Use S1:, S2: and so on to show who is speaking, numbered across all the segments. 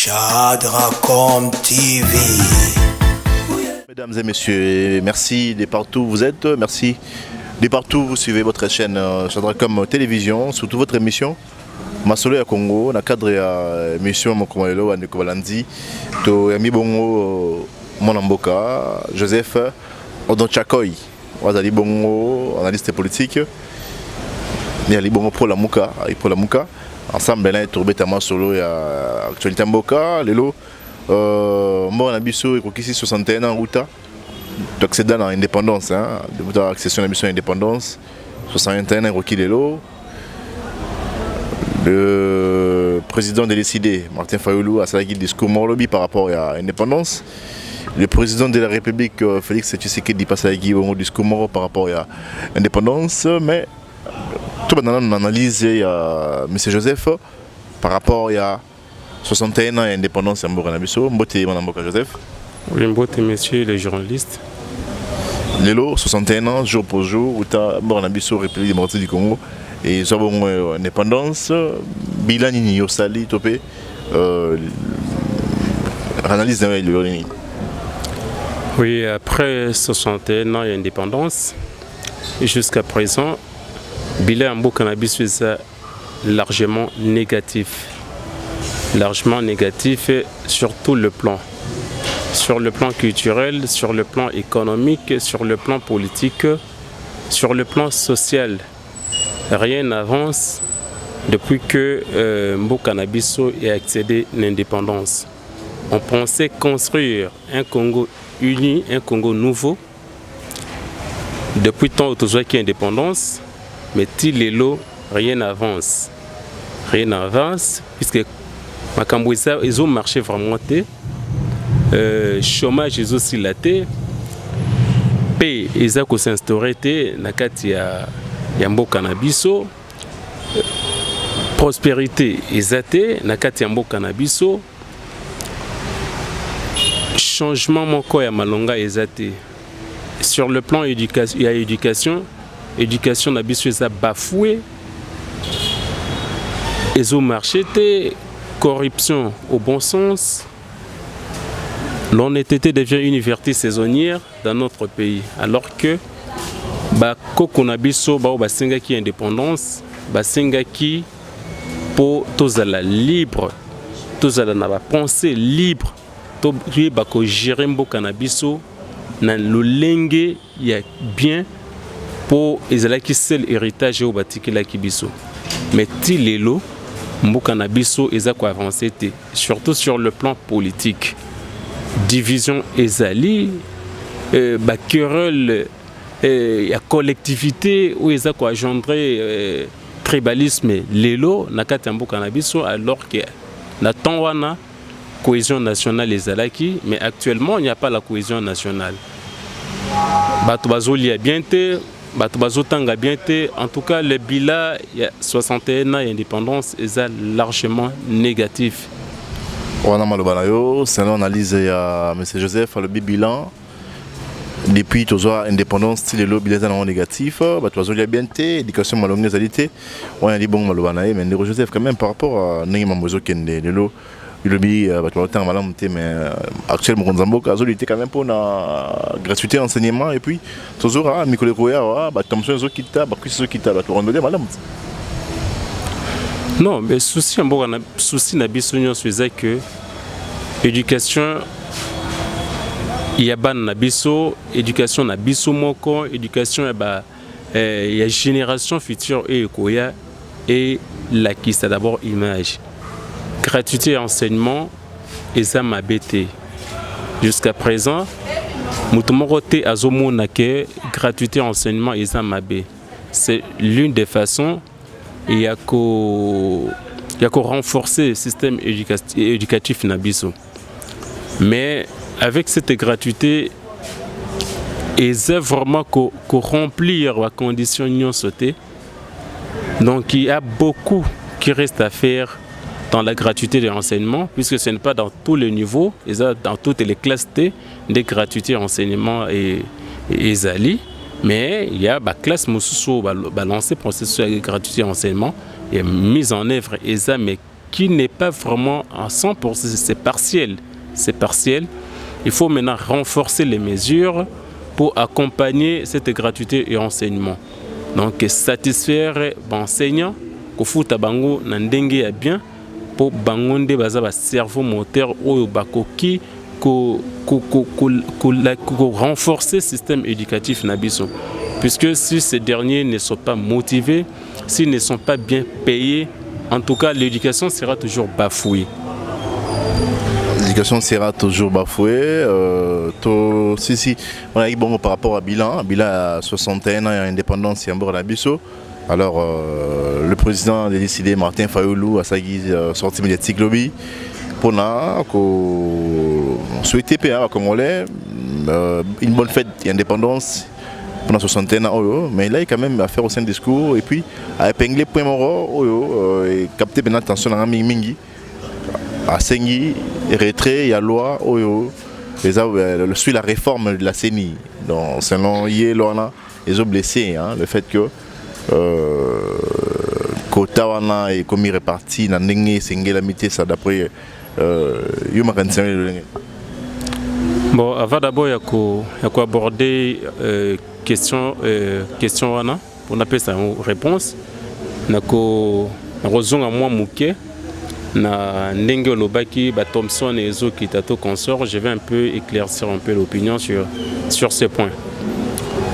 S1: Chadracom TV.
S2: Mesdames et messieurs, merci de partout où vous êtes, merci de partout où vous suivez votre chaîne Chadracom Télévision, surtout votre émission Masolo ya Congo, dans le cadre de l'émission Mokomalelo Andeko Balandi, to Yami Bongo Monamboka, Joseph Odonchakoy, Wazali Bongo, analyste politique, Yali Bongo Pro Lamuka, ensemble là, tourbé tellement solo et actualité Mboka, Lelo. Moi, on a ici 61 ans, route d'accéder à l'indépendance, de accession à la mission d'indépendance, 61 ans, Rocky Lelo. Le président de l'ECD, Martin Fayoulou, a fait un discours lobby par rapport à l'indépendance. Le président de la République, Félix Tshisekedi, passe un discours par rapport à l'indépendance. Mais tout le monde analyse M. Joseph par rapport à 61 ans d'indépendance en Buranabiso. Mbote Manamboka Joseph.
S3: Oui, mbote messieurs les journalistes.
S2: Lelo, 61 ans, jour pour jour, où tu as Buranabiso, République démocratique du Congo. Et nous avons indépendance. Bilan Nini Yosali, Topé. Analyse de l'Orini.
S3: Oui, après 61 ans d'indépendance, jusqu'à présent, Bilan Buranabiso est largement négatif. Largement négatif sur tout le plan. Sur le plan culturel, sur le plan économique, sur le plan politique, sur le plan social. Rien n'avance depuis que Mbokanabiso ait accédé à l'indépendance. On pensait construire un Congo uni, un Congo nouveau. Depuis tant qu'il y a indépendance, mais Tilelo, rien n'avance. Rien n'avance puisque ils ont marché vraiment. Chômage ils ont aussi laté. Paix ils ont s'instauré nakati ya Mbokanabiso. Prospérité ils ont nakati ya Mbokanabiso. Changement moko ya malonga ils ont. Sur le plan éducation, éducation nabiso ils ont bafoué. Ils ont marché. Corruption au bon sens, l'honnêteté devient une vertu saisonnière dans notre pays. Alors que Kokonabiso basenga qui indépendance, basenga qui pour tozala libre, tozala na ba pensée libre, to bako gérer Mbokanabiso na lolenge ya bien pour ezala ki seul héritage au batikela kibiso. Mais tilelo Mbokanabiso eza ko avancer surtout sur le plan politique. Division ezali querelle ya collectivité ou eza ko engendrer tribalisme lelo nakati Mbokanabiso alors que na temps wana cohésion nationale ezalaki mais actuellement il n'y a pas la cohésion nationale. Bato bazoli bien te en tout cas, le bilan, il y a 61 ans d'indépendance, est largement négatif.
S2: On a mal c'est l'analyse de M. Joseph, le bilan. Depuis l'indépendance, le lobby est négatif. Il y a bien l'éducation malheureuse, on a dit bon, mais Joseph, quand même, par rapport à Némamozo Kende, le lobby, mais actuellement, on était quand même pour la gratuité enseignement et puis toujours à Mikole Koya, comme ça,
S3: non, mais souci nabiso c'est que éducation il y a ban nabiso, éducation nabiso moko, éducation il y a génération future et Koya et la qui c'est d'abord image. Gratuité enseignement et ça m'a bêté. Jusqu'à présent, Moutomorote Azomonake, gratuité enseignement et ça m'a bêté. C'est l'une des façons il y a qu'au renforcer le système éducatif nabiso. Mais avec cette gratuité, ils ont vraiment qu'au remplir les conditions sautées. Donc il y a beaucoup qui reste à faire dans la gratuité de l'enseignement, puisque ce n'est pas dans tous les niveaux, dans toutes les classes T, des gratuités enseignement et Zali, mais il y a la classe Moussousou lancé processus de gratuité enseignement et mise en œuvre mais qui n'est pas vraiment à 100%, c'est partiel. C'est partiel. Il faut maintenant renforcer les mesures pour accompagner cette gratuité et enseignement. Donc satisfaire l'enseignant, que fout à bango n'endenge à bien pour bangonde baza cerveau moteur ou bakoki renforcer le système éducatif nabiso. Puisque si ces derniers ne sont pas motivés, s'ils ne sont pas bien payés, en tout cas l'éducation sera toujours bafouée.
S2: L'éducation sera toujours bafouée. Si, on a eu bon par rapport à bilan à 61 ans d'indépendance et en bord Nabiso. Alors le président a décidé, Martin Fayoulou, à sa guise sortie médiatique lobby, pour souhaiter PA comme on l'est, une bonne fête d'indépendance pendant 61 ans, mais là il y a quand même à faire au sein du discours et puis à épingler point moro et capter bien attention à mingi à Sengi retrait il y a loi et ça suit la réforme de la CENI donc selon Yelona ils ont blessé le fait que quota wana est comme réparti dans n'engé Sengi la mité ça d'après yuma kansen.
S3: Bon, avant d'abord il y a aborder question wana pour appeler ça une réponse nako rozonga moi muke na ndenge lobaki ba Thompson et Ezo Kitato consort. Je vais un peu éclaircir un peu l'opinion sur ce point.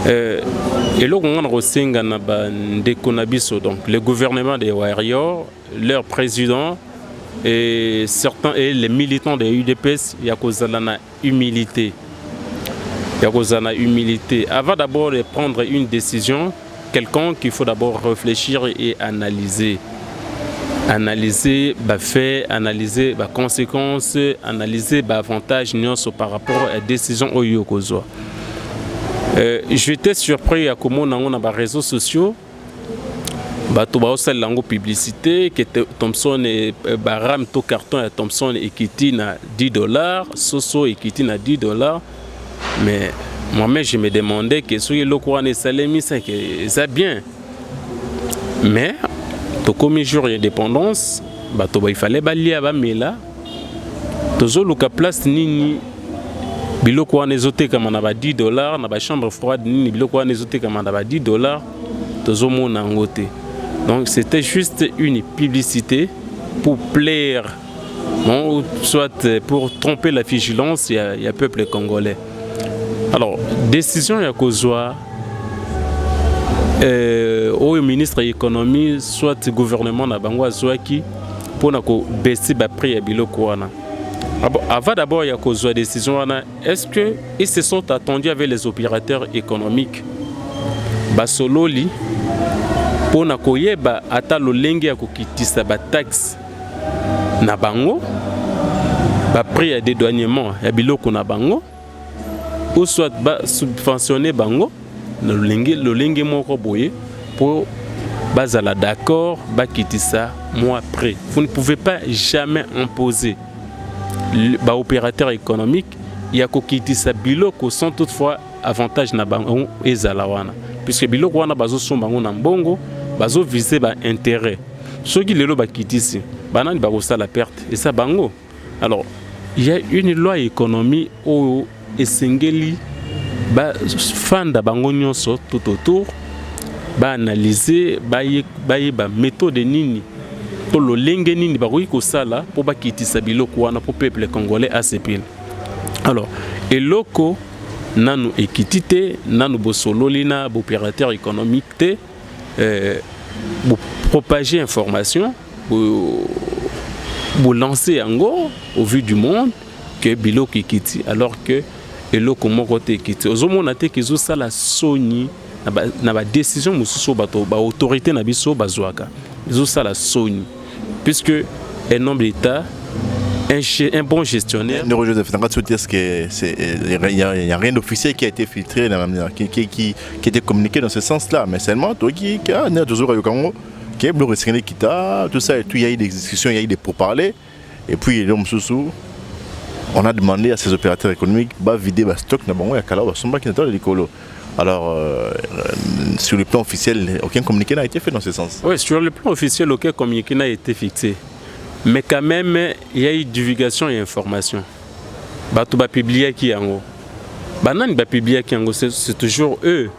S3: Et là on rosinga na ba ndeko na biso donc le gouvernement des Warriors, leur président et certains et les militants de UDPS il y a kozala humilité. Avant d'abord de prendre une décision quelconque, il faut d'abord réfléchir et analyser. Analyser les faits, analyser les conséquences, analyser les avantages par rapport à la décision au Yokozo. J'étais surpris à comment on a les réseaux sociaux. Bato ba osala lango publicité que Thompson et Baram to carton et Thompson et Kitty na $10, Soso et Kitty na $10. Mais moi-même je me demandais que ce que l'okouane salemi c'est que ça bien. Mais to comme jour d'indépendance, bato ba il fallait balia ba mela. Tozo luka place nini biloko wana ezote kama na ba $10 na ba chambre froide nini biloko wana ezote kama na ba $10 tozo mona ngote. Donc c'était juste une publicité pour plaire, bon, soit pour tromper la vigilance, il y a peuple congolais. Alors, décision ya kozwa au ministre de l'économie, soit gouvernement na bango azwaki pour na ko baisser ba prix ya biloko wana. Avant d'abord ya kozwa décision wana, est-ce que ils se sont attendus avec les opérateurs économiques basololi pour na koyeba ata lolenge ya kokitisa ba taxe na bango ba prix ya dédouanement ya biloko na bango ou soit ba subventionner bango na lolenge moko boye pour bazala d'accord ba kitisa mois après. Vous ne pouvez pas jamais imposer ba opérateur économique ya kokitisa biloko sans toutefois avantage na bango ezala wana puisque biloko wana bazo somba ngo na mbongo bazo viser ba intérêt. Ceux qui le ba kitisi banani ba kosa la perte et ça bango. Alors il y a une loi économie au esengeli ba fanda bango nyonso tout autour ba analyser ba méthode nini to lo lenge nini ba ko sala pour ba kitisa biloko wana pour peuple congolais ACP. Alors eloko nanu ekitite nanu bosololina opérateur économique te pour propager information pour lancer en au vu du monde que biloko ekiti alors que eloko moko te ekiti ozomona te kizo sala soni na ba décision mususu bato ba autorité na biso bazwaka izo sala soni puisque un homme d'État un bon gestionnaire.
S2: Il n'y a rien d'officiel qui a été filtré, qui était communiqué dans ce sens-là. Mais seulement, tout ça, il y a eu des discussions, il y a eu des pourparlers. Et puis, on a demandé à ces opérateurs économiques de vider le stock. Alors, sur le plan officiel, aucun communiqué n'a été fait dans ce sens.
S3: Oui, sur le plan officiel, aucun communiqué n'a été fixé. mais quand même, il y a eu divulgation et information. Bato ba publier qui yango. Banan ba publier qui yango, c'est toujours eux.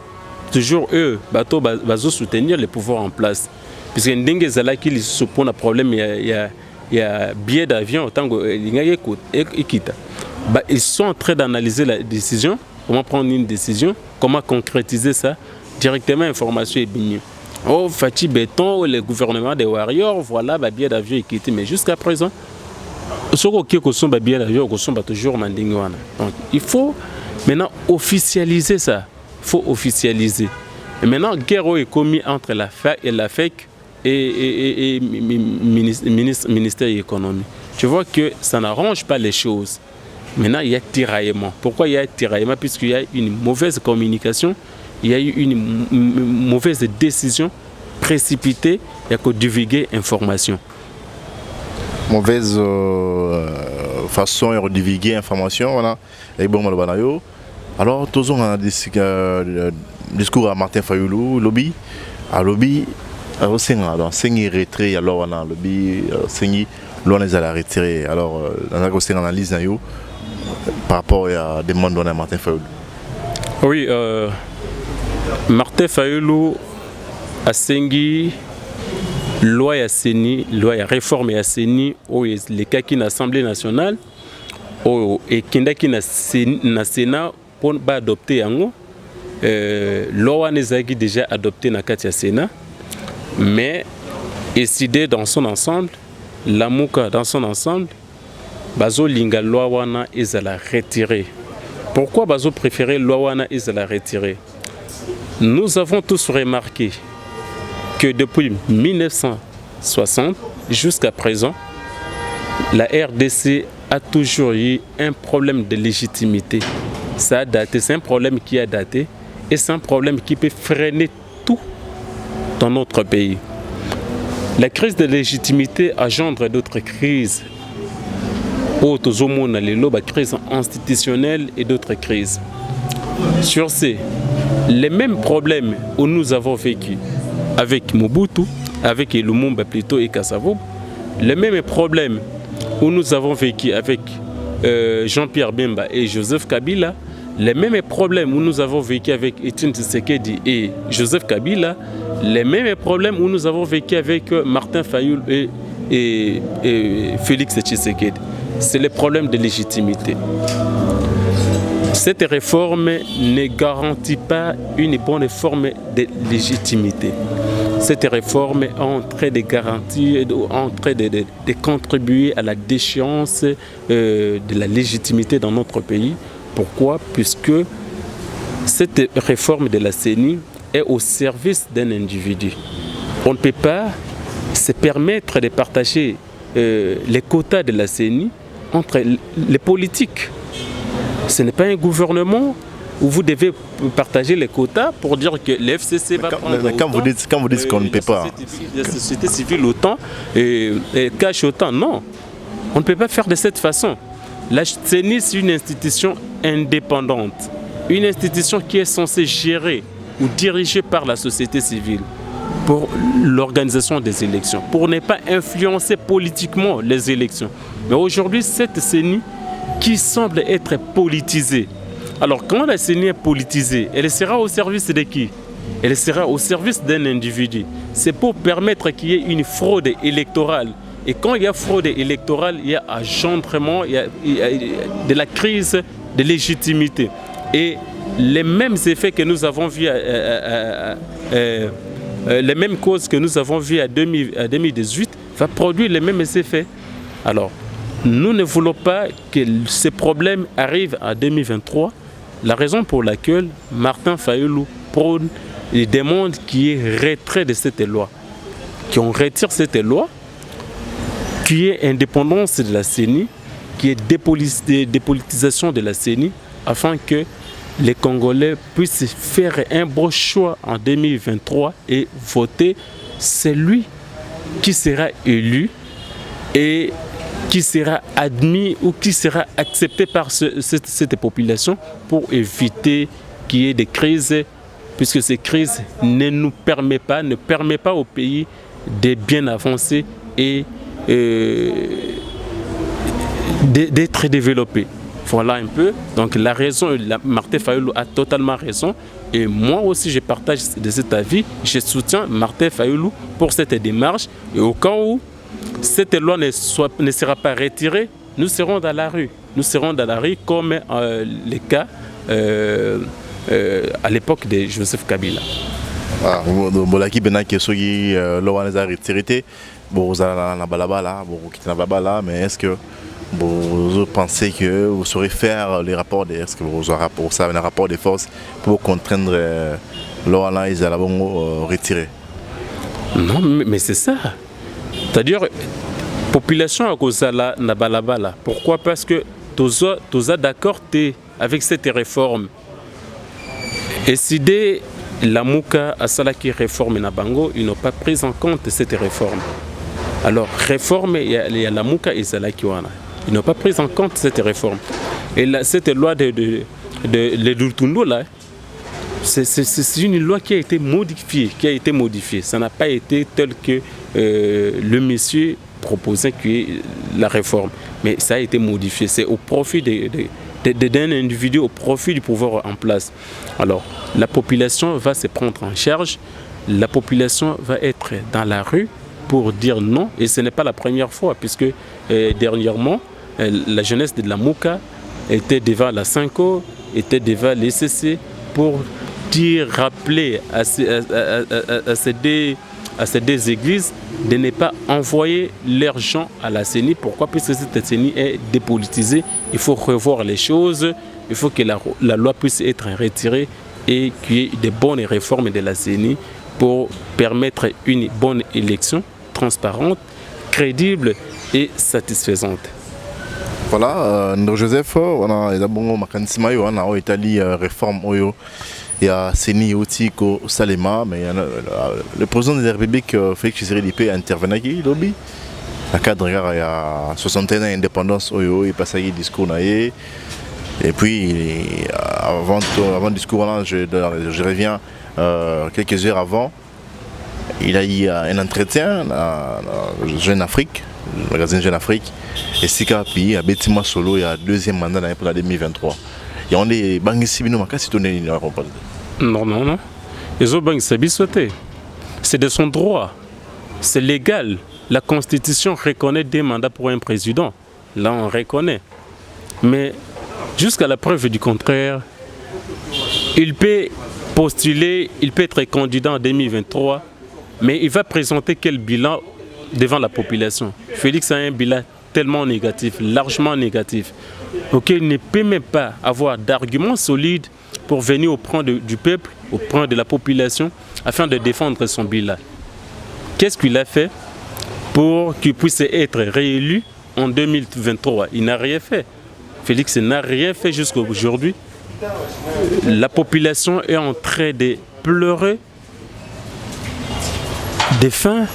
S3: Toujours eux, bato bazo soutenir les pouvoirs en place. Puisque ndenge zala qui se pose un problème, il y a billet d'avion autant que ils sont en train d'analyser la décision, comment prendre une décision, comment concrétiser ça directement information et bignou. Oh, Fatih Béton, le gouvernement des Warriors, voilà, bah, billet d'avion est quitté. Mais jusqu'à présent, donc, il faut maintenant officialiser ça. Il faut officialiser. Et maintenant, guerre est commise entre la FEC et ministère de l'économie. Tu vois que ça n'arrange pas les choses. Maintenant, il y a tiraillement. Pourquoi il y a tiraillement? Puisqu'il y a une mauvaise communication, il y a eu une mauvaise décision précipitée, il y a que divulguer l'information.
S2: Mauvaise façon de divulguer l'information, voilà. Et bon, alors, tous on a un discours à Martin Fayoulou, lobby, à lobby, alors c'est un retrait, alors on a lobby, c'est l'on les a retirés. Alors, on a une analyse par rapport à des demandes de Martin Fayoulou.
S3: Oui, Martin Fayoulou a sengi loi ya seni, loi ya réforme ya seni, les cas qui l'Assemblée nationale, et qui na Sénat pour adopter yango. Loi n'est déjà adopté na kati ya Sénat, mais décidé dans son ensemble, la Mouka dans son ensemble, bazo linga loi wana ezala retiré. Pourquoi bazo préféré loi wana ezala retiré? Nous avons tous remarqué que depuis 1960 jusqu'à présent, la RDC a toujours eu un problème de légitimité. Ça a daté, c'est un problème qui a daté et c'est un problème qui peut freiner tout dans notre pays. La crise de légitimité engendre d'autres crises. La crise institutionnelle et d'autres crises. Sur ces, les mêmes problèmes où nous avons vécu avec Mobutu, avec Lumumba plutôt et Kassavo, les mêmes problèmes où nous avons vécu avec Jean-Pierre Bemba et Joseph Kabila, les mêmes problèmes où nous avons vécu avec Etienne Tshisekedi et Joseph Kabila, les mêmes problèmes où nous avons vécu avec Martin Fayoulou et Félix Tshisekedi. C'est le problème de légitimité. Cette réforme ne garantit pas une bonne forme de légitimité. Cette réforme est en train de garantir, en train de contribuer à la déchéance de la légitimité dans notre pays. Pourquoi? Puisque cette réforme de la CENI est au service d'un individu. On ne peut pas se permettre de partager les quotas de la CENI entre les politiques. Ce n'est pas un gouvernement où vous devez partager les quotas pour dire que l'FCC va prendre
S2: autant. Quand vous dites qu'on ne peut pas.
S3: La société civile autant et cache autant. Non, on ne peut pas faire de cette façon. La CENI, c'est une institution indépendante. Une institution qui est censée gérer ou diriger par la société civile pour l'organisation des élections, pour ne pas influencer politiquement les élections. Mais aujourd'hui, cette CENI qui semble être politisée. Alors quand la CENI est politisée, elle sera au service de qui? Elle sera au service d'un individu. C'est pour permettre qu'il y ait une fraude électorale. Et quand il y a fraude électorale, il y a engendrement, il y a de la crise de légitimité. Et les mêmes effets que nous avons vus, les mêmes causes que nous avons vues à 2018, va produire les mêmes effets. Alors, nous ne voulons pas que ces problèmes arrivent en 2023. La raison pour laquelle Martin Fayoulou prône et demande qu'il y ait retrait de cette loi. Qu'on retire cette loi, qu'il y ait indépendance de la CENI, qu'il y ait dépolitisation de la CENI, afin que les Congolais puissent faire un bon choix en 2023 et voter celui qui sera élu et qui sera admis ou qui sera accepté par cette population pour éviter qu'il y ait des crises, puisque ces crises ne permettent pas au pays de bien avancer et d'être développé. Voilà un peu. Donc la raison, Martin Fayulu a totalement raison. Et moi aussi, je partage de cet avis. Je soutiens Martin Fayulu pour cette démarche. Et au cas où cette loi ne sera pas retirée, nous serons dans la rue. Nous serons dans la rue comme les cas à l'époque de Joseph Kabila.
S2: Bolaki Benaki Sogi, Loaneza retiré, Bozala Balabala, Bokitana, mais est-ce que vous pensez que vous saurez faire les rapports est-ce que vous aurez un rapport de force pour contraindre Loana et Zalabongo retiré?
S3: Non, mais c'est ça. C'est-à-dire, population à Kozala Nabalabala. Pourquoi? Parce que tous d'accord avec cette réforme. Et si la Mouka à Salaki réforme Nabango, ils n'ont pas pris en compte cette réforme. Alors, réforme, il y a la Mouka et Salaki Wana. Ils n'ont pas pris en compte cette réforme. Et cette loi de Lutundo, là, c'est une loi qui a été modifiée. Ça n'a pas été tel que le monsieur proposait que la réforme. Mais ça a été modifié. C'est au profit d'un individu, au profit du pouvoir en place. Alors, la population va se prendre en charge. La population va être dans la rue pour dire non. Et ce n'est pas la première fois, puisque dernièrement, la jeunesse de la Mouka était devant la Cinco, était devant les CC pour rappeler à ces deux églises de ne pas envoyer leurs gens à la CENI. Pourquoi? Puisque cette CENI est dépolitisée. Il faut revoir les choses. Il faut que la loi puisse être retirée et qu'il y ait de bonnes réformes de la CENI pour permettre une bonne élection transparente, crédible et satisfaisante.
S2: Voilà, Joseph, on a d'abord Makanisima, on a Italie réforme Oyo. Il y a Seni Otiko Salema, mais le président de la République, Félix Tshisekedi, a intervenu qui lobby. À cadre, il y a 61 ans d'indépendance, il passe à discours. Et puis, avant le discours, je reviens quelques heures avant. Il a eu un entretien à Jeune Afrique, le magazine Jeune Afrique. Et Sika Pi, à Betima Solo, il y a deuxième mandat pour la 2023. Il y a des banques civils qui sont donné.
S3: Non. Les autres banques civils, c'est de son droit. C'est légal. La Constitution reconnaît des mandats pour un président. Là, on reconnaît. Mais jusqu'à la preuve du contraire, il peut postuler, il peut être candidat en 2023, mais il va présenter quel bilan devant la population? Félix a un bilan tellement négatif, largement négatif. Ok, il ne peut même pas avoir d'arguments solides pour venir auprès du peuple, auprès de la population, afin de défendre son bilan. Qu'est-ce qu'il a fait pour qu'il puisse être réélu en 2023? Il n'a rien fait. Félix n'a rien fait jusqu'à aujourd'hui. La population est en train de pleurer des faim,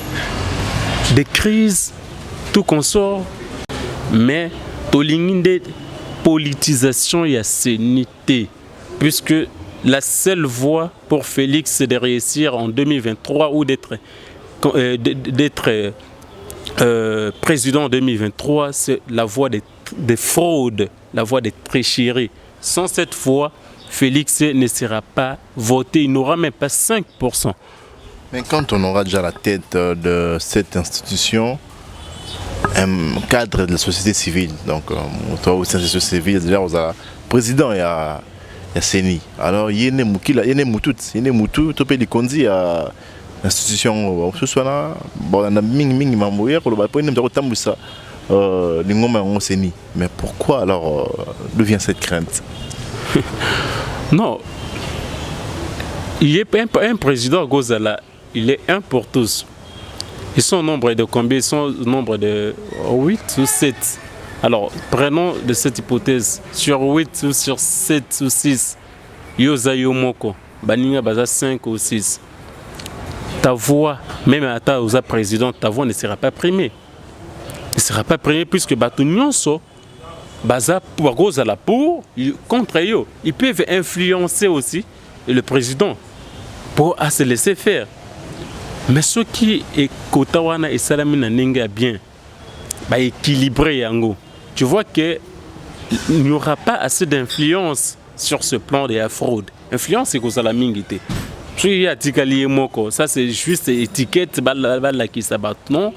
S3: des crises, tout consort. Mais Tolinginde politisation et assénité, puisque la seule voie pour Félix c'est de réussir en 2023 ou d'être président en 2023, c'est la voie des fraudes, la voie des tricheries. Sans cette voie, Félix ne sera pas voté, il n'aura même pas 5%.
S2: Mais quand on aura déjà la tête de cette institution, un cadre de la société civile, donc toi au sein de la société civile, déjà vous avez président, il y a Seni. Alors il y a Mutu, tu peux dire qu'on dit à l'institution, ce soit là, bon, on a ming mamoué, pour le bas, pour nous ça, Seni. Mais pourquoi alors d'où vient cette crainte?
S3: Non, il est un président Gozala, il est un pour tous. Ils sont au nombre de combien? Ils sont au nombre de 8 ou 7. Alors, prenons de cette hypothèse. Sur 8 ou sur 7 ou 6, Yoza Yomoko, Baninga Baza 5 ou 6. Ta voix, même à ta président, ta voix ne sera pas primée. Ne sera pas primée puisque Batounionso, Baza Gozala pour, contre eux. Ils peuvent influencer aussi le président pour se laisser faire. Mais ce qui est Kotawana et Salamina Nenga bien, équilibré yango. Tu vois qu'il n'y aura pas assez d'influence sur ce plan de la fraude. Influence, c'est que ça la mingité. Ça, c'est juste étiquette qui s'abat. Non,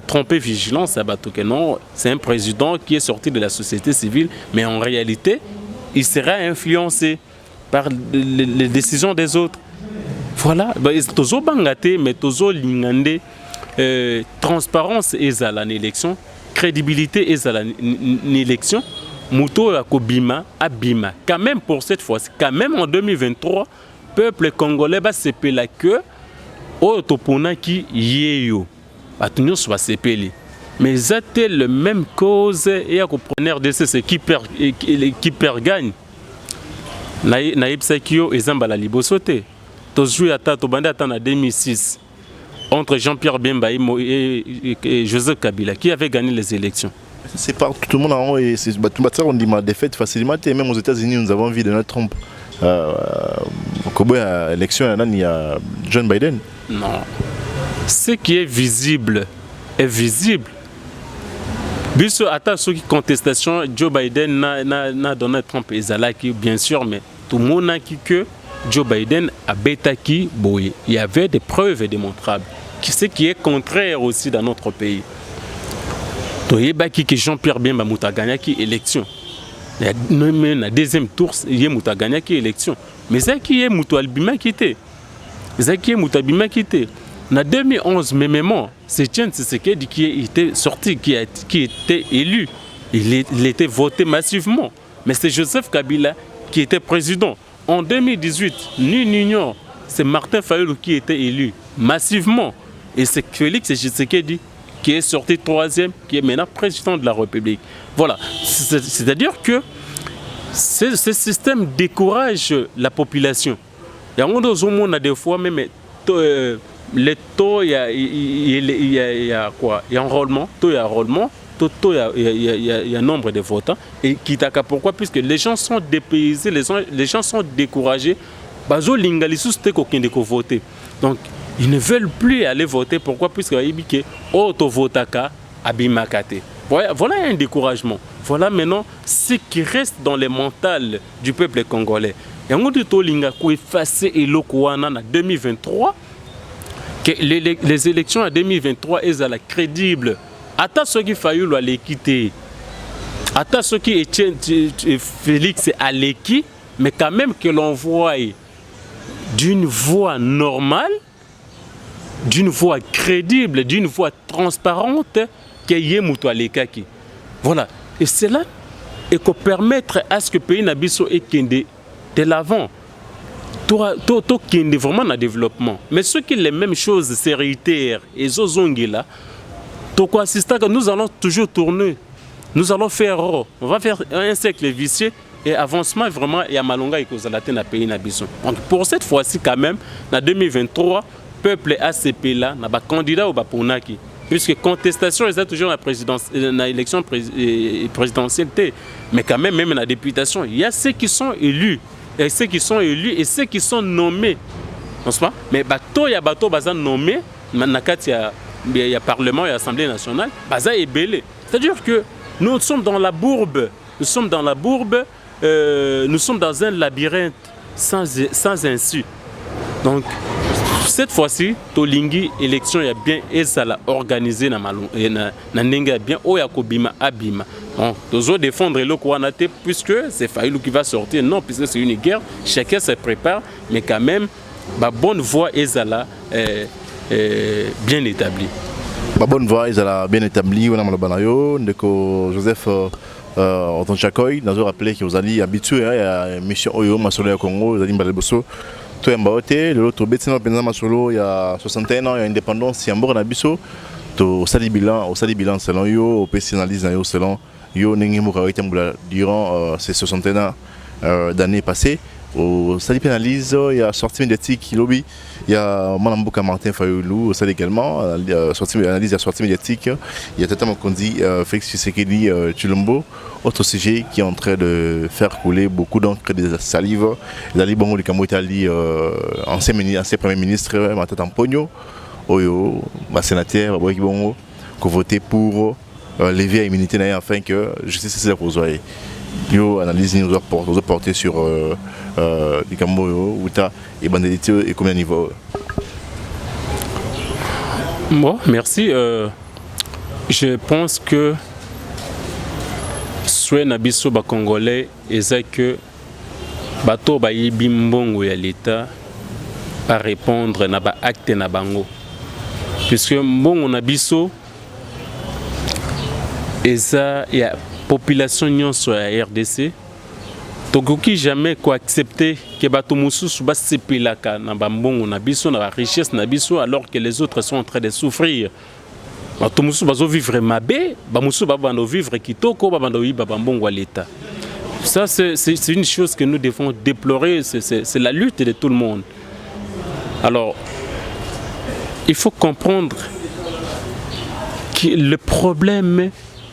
S3: tromper vigilance, non. C'est un président qui est sorti de la société civile, mais en réalité, il sera influencé par les décisions des autres. Voilà. Tozo bangate, mais tozo lingande. Transparence est à l'élection, crédibilité est à l'élection. Muto Akobima, Abima. Quand même pour cette fois-ci, quand même en 2023, peuple congolais va se la queue au topona qui yeyo. Batunyo soit sepeli. Mais c'était la même cause et à comprendre de ce qui perd gagne. Naïb Sakio et Zambala Libosote. Tozu ata tobanda ata en 2006 entre Jean-Pierre Bemba et Joseph Kabila qui avait gagné les élections.
S2: C'est pas tout le monde en haut et c'est on dit ma défaite facilement et même aux États-Unis nous avons vu Donald Trump à l'élection il y a John Biden.
S3: Non. Ce qui est visible est visible. Biso ata ce qui contestation Joe Biden na Donald Trump ezalaki bien sûr mais tout le monde a dit que Joe Biden a bétaki boye. Il y avait des preuves démontrables. Ce qui est contraire aussi dans notre pays. Que Jean-Pierre Bemba a gagné l'élection. Le deuxième tour, il a gagné l'élection. Mais c'est qui est Moutou Albima quitté. C'est qui est Moutou Albima quitté. En 2011, même c'est Tiens Tshisekedi qui était sorti, qui était élu. Il était voté massivement. Mais c'est Joseph Kabila qui était président. En 2018, l'Union, c'est Martin Fayulu qui était élu massivement. Et c'est Félix Tshisekedi qui est sorti troisième, qui est maintenant président de la République. Voilà. C'est-à-dire que ce système décourage la population. Il y a des fois même les taux, il y a quoi? Il y a enrôlement, il y a nombre de votants. Et qui t'a pourquoi? Puisque les gens sont dépaysés, les gens sont découragés. Donc, ils ne veulent plus aller voter. Pourquoi? Puisque voilà un découragement. Voilà maintenant ce qui reste dans les mentales du peuple congolais. Et on dit que effacer en 2023, que les élections en 2023 sont crédibles. Attends ce qu'il fallu l'équité. Attends ce qui est Félix à l'équité, mais quand même que l'on voit d'une voix normale, d'une voix crédible, d'une voix transparente, qu'il y ait Moutou Alekaki. Voilà. Et cela et qu'on permettre à ce que le pays n'abisso et de l'avant. Tout vraiment dans le développement. Mais ce qui est les mêmes choses, c'est réitère et Zozongila, nous allons toujours tourner. Nous allons faire, on va faire un cercle vicieux et avancement vraiment et à Malonga et Kozalate dans le pays n'abisso. Donc pour cette fois-ci quand même, en 2023, peuple ACP là, n'a pas candidat au Baponaki. Puisque contestation est toujours la l'élection présidentielle, mais quand même dans la députation, il y a ceux qui sont élus, et ceux qui sont élus et ceux qui sont nommés, n'est-ce pas? Mais bateau il y a bateau bazan nommé, il y a Parlement et Assemblée nationale, bazan est belé. C'est-à-dire que nous sommes dans la bourbe, nous sommes dans un labyrinthe sans issue. Donc cette fois-ci, Tolingi élection est bien et ça l'a organisé na Nenga bien Oyakobima Abima. Donc toujours défendre le Kouanate puisque c'est Fayulu qui va sortir. Non, puisque c'est une guerre, chacun se prépare, mais quand même, ma bonne voie est là bien établie.
S2: Ma bonne voie est là bien établie. On a le banayo, ndeko Joseph Otonchakoy, nous avons rappelé que vous allez habitué à la mission Oyo Masolo au Congo, vous allez Mbaleboso. Tout est mbaoté, l'autre bête c'est dans Masolo il y a 61 ans, il y a indépendance, il y a un bon abisso. Au sali bilan selon yo, au personnalisme selon yo n'engi mourauté durant ces 61 ans d'années passées. Au sali pénalise, il y a sorti médiatique lobby, il y a Manambuka Martin Fayulu, au sali également, sortie analyse, il y a sortie médiatique, il y a Tata Mokondi, Félix Tshisekedi Tshilombo, autre sujet qui est en train de faire couler beaucoup d'encre de salive. Zali Bongo Likambo Itali, ancien premier ministre, Matata Mpogno, Oyo, sénateur, Bongo, qui voté pour lever l'immunité afin que justice c'est la cause. Yo analyse nous apporter sur les Camboyo, Outa et Bandélité et combien de niveau.
S3: Bon, merci. Je pense que soit Nabiso ba Congolais et ça que bato ba yibimbongo ya l'État à répondre na ba acte na bango. Puisque mbongo Nabiso et ça il y a population nyonso ya RDC tokoki jamais ko accepter que bato mususu ba sepelaka na bambongo na biso na ba richesse na biso alors que les autres sont en train de souffrir. Bato mususu bazo vivre mabe, ba mususu ba bando vivre kitoko, ba bando yiba bambongo à l'État. Ça c'est une chose que nous devons déplorer, c'est la lutte de tout le monde. Alors il faut comprendre que le problème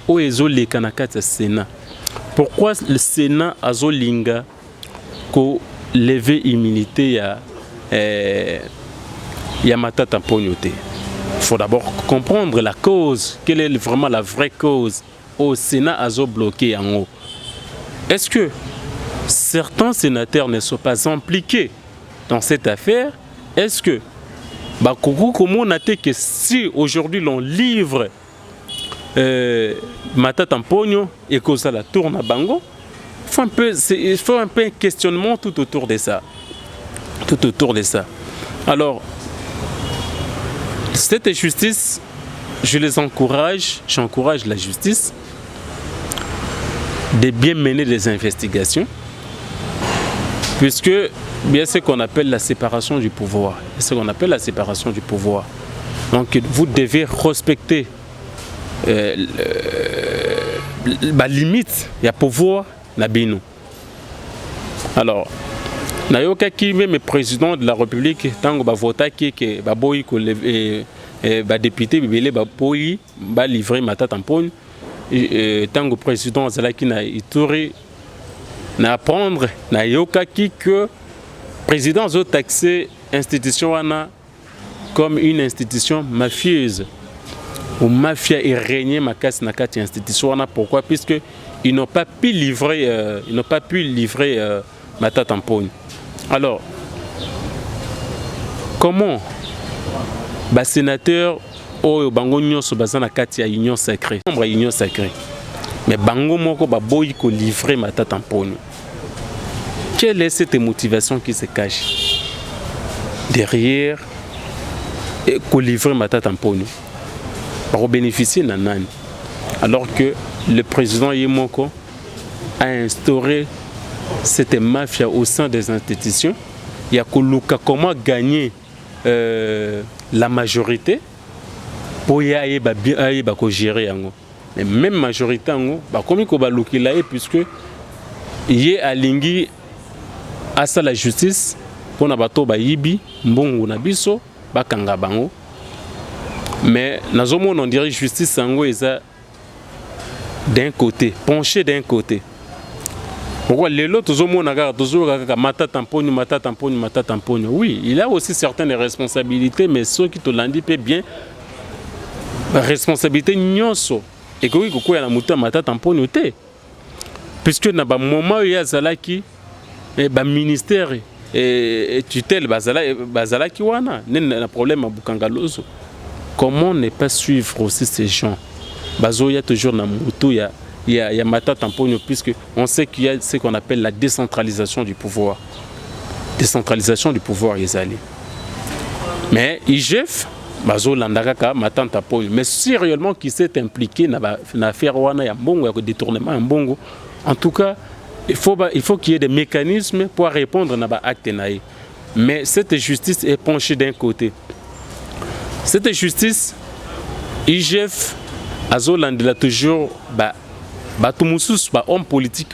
S3: au ezoli kanakata Sénat. Pourquoi le Sénat a zolinga ko lever immunité ya Matata Ponyote? Il faut d'abord comprendre la cause, quelle est vraiment la vraie cause au Sénat a zo bloqué en haut. Est-ce que certains sénateurs ne sont pas impliqués dans cette affaire? Est-ce que comment on a dit que si aujourd'hui l'on livre Matata Ponyo et que ça la tourne à Bango, il faut un peu un questionnement tout autour de ça. Tout autour de ça. Alors, cette justice, je les encourage, j'encourage la justice de bien mener des investigations, puisque bien ce qu'on appelle la séparation du pouvoir. Ce qu'on appelle la séparation du pouvoir. Donc, vous devez respecter la limite, il y a pouvoir na bino. Alors, nayoka qui même président de la République tango ba vota ki que ba boyi ko ba député bibele ba boyi ba livrer Matata Ponyo tango président zalaki na Ituri na apprendre nayoka ki que président zo taxé institution wana comme une institution mafieuse. Ou mafia est régné ma casse na kati institution. Pourquoi? Puisque ils n'ont pas pu livrer Matata Ponyo. Alors comment les sénateurs au bango nyonso bazana kati ya union sacrée, membre union sacrée, mais bango moko ba boyi ko livrer Matata Ponyo? Quelle est cette motivation qui se cache derrière et ko livrer Matata Ponyo? Pour bénéficier d'un an. Alors que le président Yemoko a instauré cette mafia au sein des institutions. Il y a comment gagner la majorité pour y aller gérer. Mais même majorité, comme il y a puisque il y a alingi à la justice pour nabato ba yibi mbongo na biso bakanga bango. Mais on dirait justice sango eza d'un côté, penché d'un côté. Pourquoi les autres toujours Matata Ponyo, Matata Ponyo, Matata Ponyo? Oui, il a aussi certaines responsabilités, mais ceux qui te l'ont dit bien, responsabilité nyonso. Et que oui, il y a la mouton Matata Ponyo te. Puisque dans le moment où il y a Zalaki, le ministère et tutelle Bazalaki wana, il y a un problème à Bukangalozo. Comment ne pas suivre aussi ces gens? Bazo il y a toujours na moto, il y a Matata Ponyo, puisque on sait qu'il y a ce qu'on appelle la décentralisation du pouvoir. Décentralisation du pouvoir, ils allaient. Mais IGF, Bazo Landaka, Matata Ponyo. Mais si réellement qui s'est impliqué dans l'affaire Wana, il y a un bon détournement, un bon. En tout cas, il faut qu'il y ait des mécanismes pour répondre à l'acte. Mais cette justice est penchée d'un côté. Cette justice, IGF, Azoland a toujours homme politique,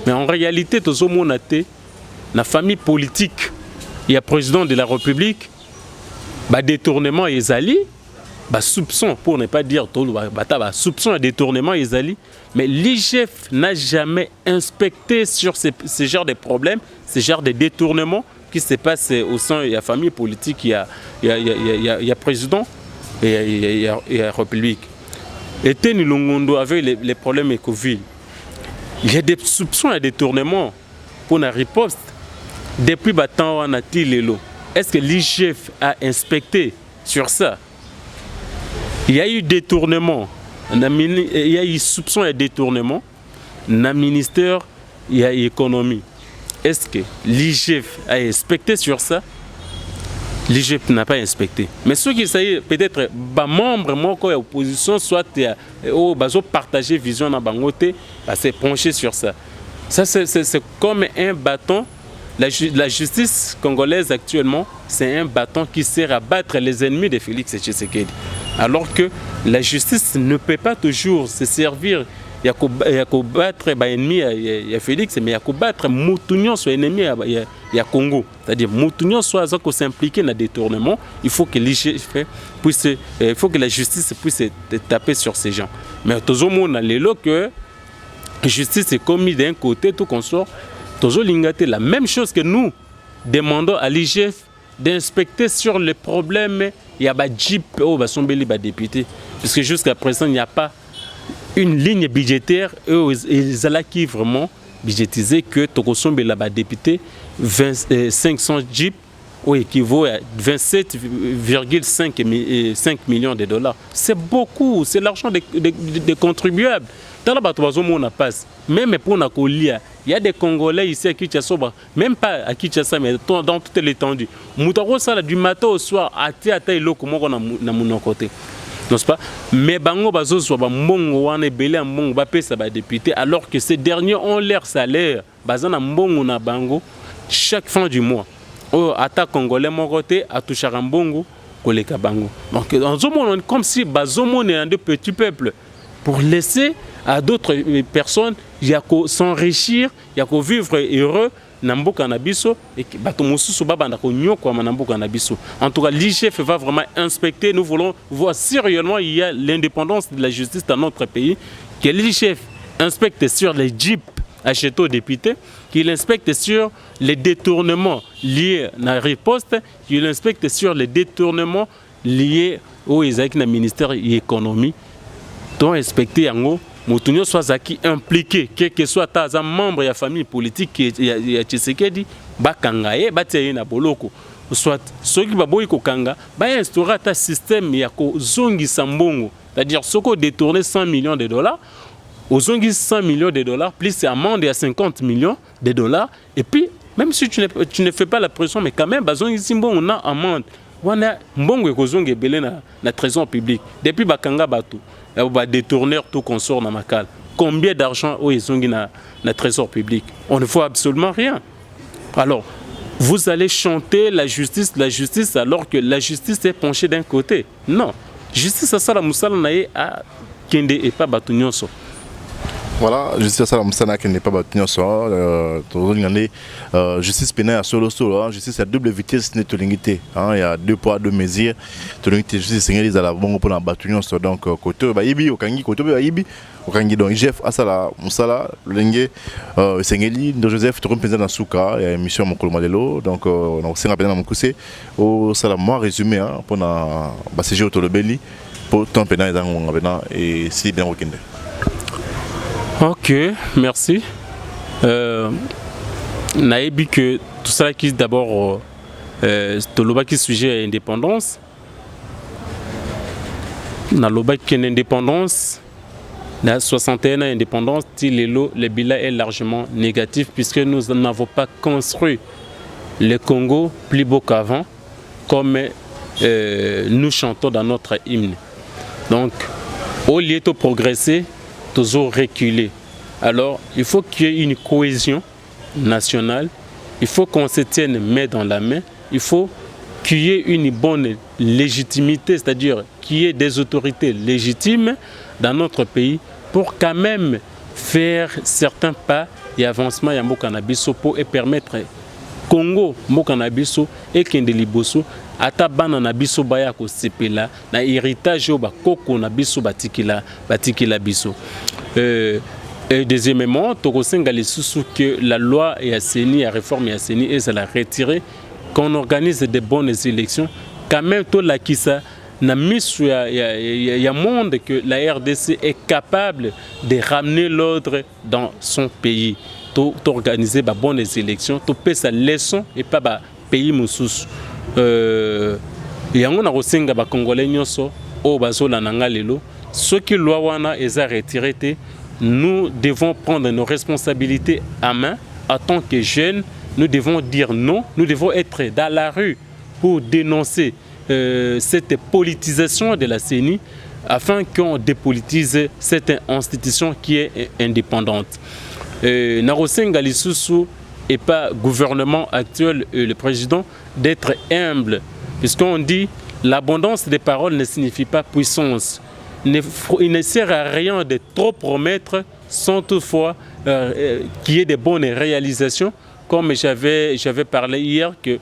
S3: mais en réalité, tout le monde la famille politique, il y a président de la République, détournement Ezali, soupçon, pour ne pas dire tout, soupçon et détournement Ezali, mais l'IGF n'a jamais inspecté sur ce genre de problèmes, ce genre de détournement qui se passe au sein de la famille politique, il y a président et il y a République. était Nilongondo avec les problèmes Covid. Il y a des soupçons et des détournements pour la riposte. Depuis Batan, on a Tilelo. Est-ce que l'IGF a inspecté sur ça? Il y a eu détournement, il y a eu soupçon et détournement. Dans le ministère, il y a économie. Est-ce que l'IGF a inspecté sur ça? L'IGF n'a pas inspecté. Mais ceux qui sont peut-être membres de l'opposition, soit partager vision dans Bangote, c'est pencher sur ça. Ça, c'est comme un bâton. La justice congolaise actuellement, c'est un bâton qui sert à battre les ennemis de Félix Tshisekedi. Alors que la justice ne peut pas toujours se servir. Il y a qu'à battre l'ennemi à Félix, mais il y a qu'à battre Moutounion, son ennemi à Congo. C'est-à-dire Moutounion soit s'impliquer dans le détournement, il faut que la justice puisse taper sur ces gens. Mais tout le monde a l'élo que la justice est commise d'un côté, tout qu'on sort. La même chose que nous demandons à l'IGF d'inspecter sur les problèmes. Il y a des jeep, des députés. Parce que jusqu'à présent, il n'y a pas une ligne budgétaire. Ils ont qui vraiment budgétisé que Tokosombe là député 500 jeeps équivaut à 27,5 millions de dollars. C'est beaucoup, c'est l'argent des contribuables. Dans la on passe. Même pour Nakolia, il y a des Congolais ici à Kinshasa, même pas à Kinshasa, mais dans toute l'étendue. Moutaro sala du matin au soir, à Théâtre et Loko, moi on a mon côté. Non pas? Mais Bango Bazo soit Mbongo, on est belé à Mbongo, Bapé ça va député, alors que ces derniers ont leur salaire. Bazana Mbongo na Bango, chaque fin du mois. Oh, Ata Congolais, mon côté, à Toucharambongo, Koleka Bango. Donc, dans ce monde, comme si Bazomo est un de petits peuples. Pour laisser à d'autres personnes, il y a qu'à s'enrichir, il y a qu'à vivre heureux. En tout cas, l'IGF va vraiment inspecter. Nous voulons voir si réellement il y a l'indépendance de la justice dans notre pays. Que l'IGF inspecte sur les jeeps achetés aux députés, qu'il inspecte sur les détournements liés à la riposte, qu'il inspecte sur les détournements liés au ministère de l'économie. Donc, inspecter en haut, Moutounio soit impliqué, quel que soit un membre de la famille politique qui est Tshisekedi, Bakangaye, Batiaye na Boloko. Soit ceux qui baboyi kokanga, instaurer un système ya ko zongi sambongo, c'est-à-dire ceux qui détourné 100 millions de dollars, aux zongi 100 millions de dollars, plus amende à 50 millions de dollars, et puis même si tu ne fais pas la pression, mais quand même, zongi simbongo on a amende. On a mbongo kozongi belé na trésor public. Depuis Bakanga Batou. Détourneur tout consort dans ma cale. Combien d'argent ils ont dans le trésor public? On ne voit absolument rien. Alors, vous allez chanter la justice, alors que la justice est penchée d'un côté. Non. Justice à ça, la moussala naïe à Kende et pas Batounyoso.
S2: Voilà, justice à ça, la moussala qui n'est pas Batounyoso. Justice pénale à solo, justice à double vitesse, n'est limité. Il y a 2 poids, 2 mesures. Justice sénégalaise à la bonne pour la Batounyoso. Donc, côté Baïbi, au Kangi, côté Baïbi. Donc, Jeff Asala, Moussala, Lengue, Sengeli, Joseph, Torum Pézan dans Souka, et mission Mokolo Madelo. Donc, on s'est rappelé dans mon coussé. Au Salam, moi, résumé, pour la CG Autolobeli, pour ton pénal et si bien au Kende.
S3: Ok, merci. Naïbi que tout ça qui d'abord, Toloba qui sujet à l'indépendance. Naloba qui est l'indépendance. La 61 ans d'indépendance, le bilan est largement négatif puisque nous n'avons pas construit le Congo plus beau qu'avant, comme nous chantons dans notre hymne. Donc, au lieu de progresser, toujours reculer. Alors, il faut qu'il y ait une cohésion nationale, il faut qu'on se tienne main dans la main, il faut qu'il y ait une bonne légitimité, c'est-à-dire qu'il y ait des autorités légitimes dans notre pays pour quand même faire certains pas et avancement à Mokanabiso et permettre Congo, Mokanabiso et Kendeliboso, Atabana Nabiso Bayako Sepela, na héritage au Bakoko Nabiso Batikila Biso. Et deuxièmement, Tokosenga les sous que la loi est assainie, la réforme est assainie et ça l'a retiré, qu'on organise de bonnes élections, quand même tout la Kissa il y a monde que la RDC est capable de ramener l'ordre dans son pays, d'organiser de bonnes élections, de payer sa leçon et pas de pays moussous. Et on a aussi des Congolais au bazola nangalelo. Ceux qui l'ont retiré, nous devons prendre nos responsabilités à main. En tant que jeunes, nous devons dire non. Nous devons être dans la rue pour dénoncer cette politisation de la CENI afin qu'on dépolitise cette institution qui est indépendante. Narosenga Lisusu et pas gouvernement actuel, le président, d'être humble. Puisqu'on dit l'abondance des paroles ne signifie pas puissance. Il ne sert à rien de trop promettre sans toutefois qu'il y ait de bonnes réalisations. Comme j'avais parlé hier que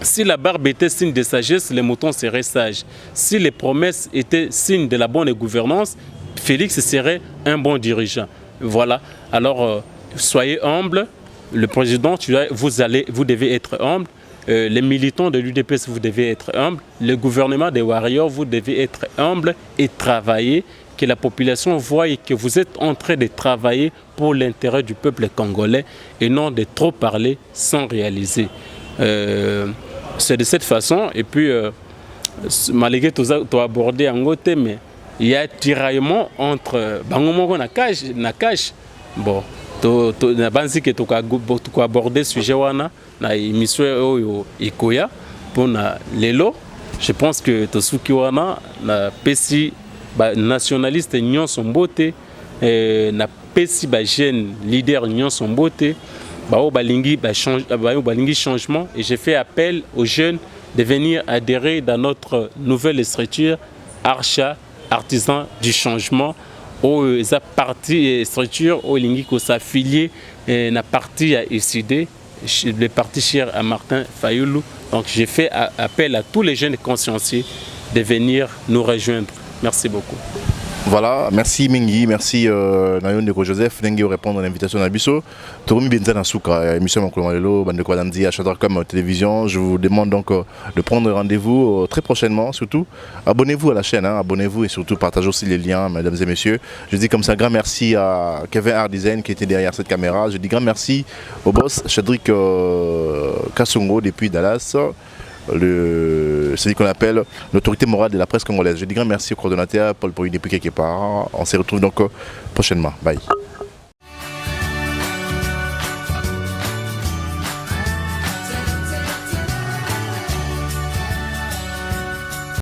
S3: si la barbe était signe de sagesse, les moutons seraient sages. Si les promesses étaient signe de la bonne gouvernance, Félix serait un bon dirigeant. Voilà. Alors, soyez humbles. Le président, vous devez être humble. Les militants de l'UDPS, vous devez être humble. Le gouvernement des Warriors, vous devez être humble et travailler. Que la population voie que vous êtes en train de travailler pour l'intérêt du peuple congolais et non de trop parler sans réaliser. C'est de cette façon. Et puis, malgré tout ça, tu as abordé un autre thème, mais il y a un tiraillement entre Bangomongo na cash. Bon, tu as abordé ce sujet na émission Ikoya pour Lelo. Je pense que Tosuki wana na pesi nationaliste nyon son beauté na pesi jeune leader nyon son beauté balingi changement et j'ai fait appel aux jeunes de venir adhérer dans notre nouvelle structure Archa, artisans du changement. Eza partie structure au lingi ko s'affilier na parti à ECD, le parti cher à Martin Fayoulou. Donc j'ai fait appel à tous les jeunes consciencieux de venir nous rejoindre. Merci beaucoup.
S2: Voilà, merci Mingi, merci Nayon Ndeko Joseph, Nengi répondre à l'invitation d'Abisso. Torumi Benzana Souka, émission Mankolomalo, Bande Kwadandi, à Chadracom Télévision. Je vous demande donc de prendre rendez-vous très prochainement, surtout. Abonnez-vous à la chaîne, abonnez-vous et surtout partagez aussi les liens, mesdames et messieurs. Je dis comme ça, grand merci à Kevin Art Design qui était derrière cette caméra. Je dis grand merci au boss Chadrik Kasongo depuis Dallas. C'est ce qu'on appelle l'autorité morale de la presse congolaise. Je dis grand merci au coordonnateur Paul Poy depuis quelque part. On se retrouve donc prochainement. Bye.